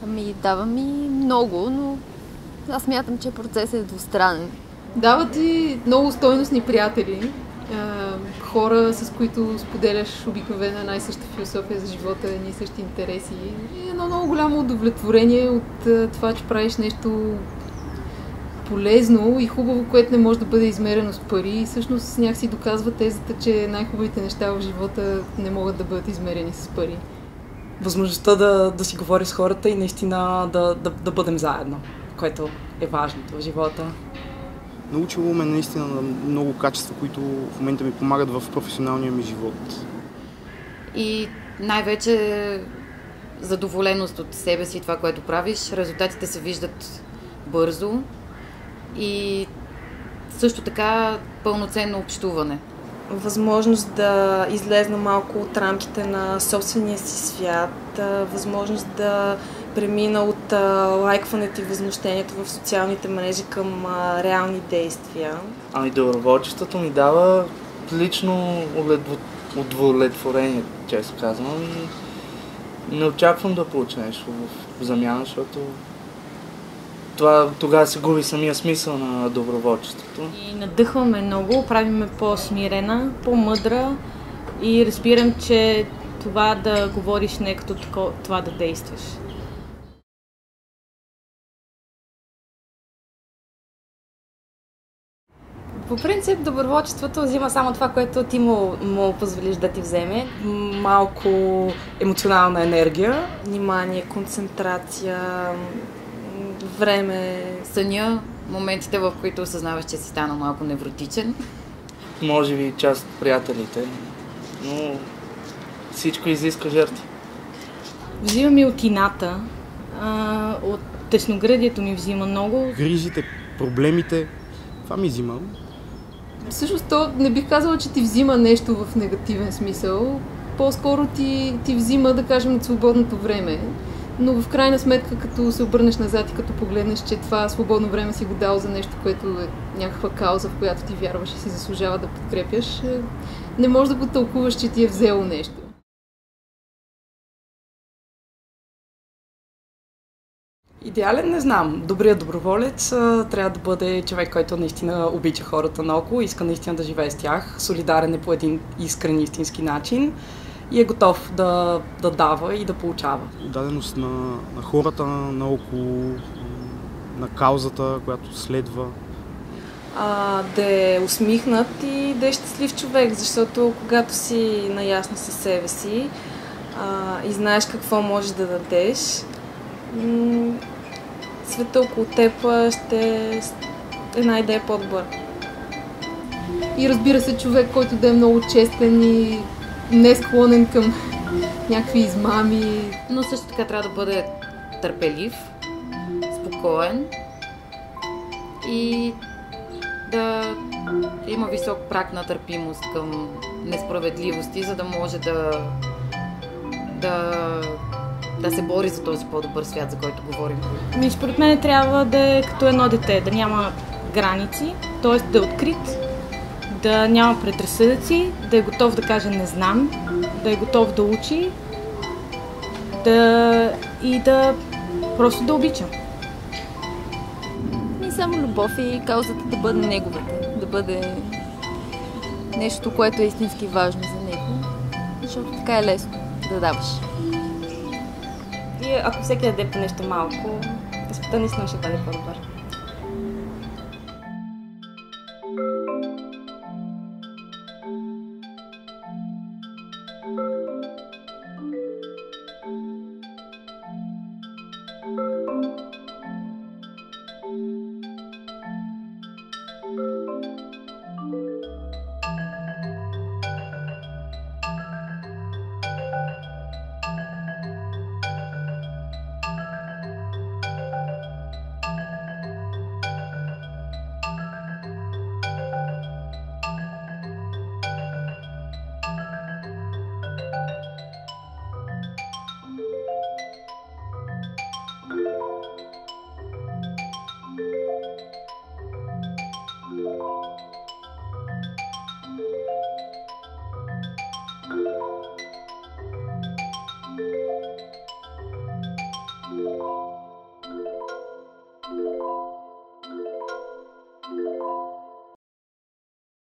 Ами, дава ми много, но аз смятам, че процесът е двустранен. Дава ти много стойностни приятели, хора, с които споделяш обикновено една и съща философия за живота, едни и същи интереси. И едно много голямо удовлетворение от това, че правиш нещо полезно и хубаво, което не може да бъде измерено с пари. И всъщност някакси доказва тезата, че най-хубавите неща в живота не могат да бъдат измерени с пари. Възможността да си говори с хората и наистина да бъдем заедно, което е важното в живота. Научило ме наистина на много качества, които в момента ми помагат в професионалния ми живот. И най-вече задоволеност от себе си, това, което правиш. Резултатите се виждат бързо и също така пълноценно общуване. Възможност да излезна малко от рамките на собствения си свят, възможност да премина от лайкването и възмущението в социалните мрежи към реални действия. Ами доброволчеството ми дава лично удовлетворение, често казвам, и не очаквам да получа нещо в замяна, защото тогава се губи самия смисъл на доброволчеството. И надъхваме много, правиме по-смирена, по-мъдра и разбирам, че това да говориш не е като това да действаш. По принцип, доброволчеството взима само това, което ти му позволиш да ти вземе. Малко емоционална енергия. Внимание, концентрация, време. Съня, моментите, в които осъзнаваш, че си станал малко невротичен. Може би част от приятелите, но всичко изиска жертви. Взима ми от ината, от тесногръдието ми взима много. Грижите, проблемите, това ми взима. Всъщност то не бих казала, че ти взима нещо в негативен смисъл. По-скоро ти взима, да кажем, от свободното време. Но в крайна сметка, като се обърнеш назад и като погледнеш, че това свободно време си го дал за нещо, което е някаква кауза, в която ти вярваш и си заслужава да подкрепяш, не можеш да го тълкуваш, че ти е взело нещо. Идеален не знам. Добрият доброволец трябва да бъде човек, който наистина обича хората наоколо, иска наистина да живее с тях, солидарен е по един искрен, истински начин и е готов да дава и да получава. Даденост на хората наоколо, на каузата, която следва. Да е усмихнат и да е щастлив човек, защото когато си наясно със себе си и знаеш какво можеш да дадеш, света около теб ще е най-да по-добър. И разбира се, човек, който да е много честен и не склонен към някакви измами. Но също така трябва да бъде търпелив, спокоен и да има висок праг на търпимост към несправедливости, за да може да се бори за този по-добър свят, за който говорим. Според мен трябва да е като едно дете, да няма граници, т.е. да е открит, да няма предразсъдъци, да е готов да каже не знам, да е готов да учи и просто да обича. И само любов и каузата да бъде неговата, да бъде нещо, което е истински важно за него, защото така е лесно да даваш. И ако всеки даде по нещо малко, света наистина ще бъде по-добър.